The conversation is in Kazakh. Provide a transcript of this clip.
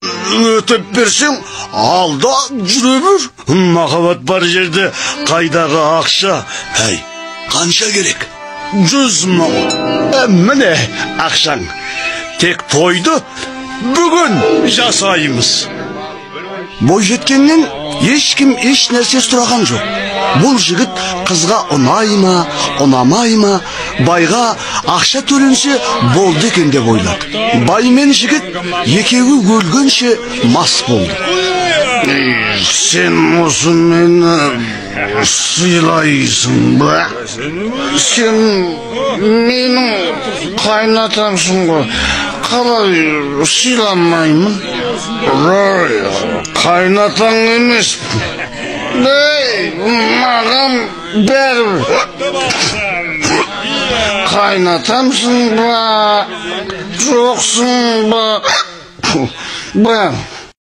Өтіп берсең, алда жүре бер. Махаббат бар жерде қайдағы ақша? Әй, қанша керек? 100 мың. Міне ақшаң. Тек тойды бүгін жасаймыз. Бойжеткеннен ешкім еш нәрсе сұраған жоқ. Бұл жігіт қызға ұнай ма, ұнамай ма, байға ақша төленсе болды екен деп ойлады. Бай мен жігіт екеуі өлгенше мас болды. Сен осы мені сыйлайсың ба? Сен менің қайнатамсың ғой. Қалай сыйламаймын? Қайнатаң емес. Маған бәрібір. Қайнатамсың ба? Жоқсың ба?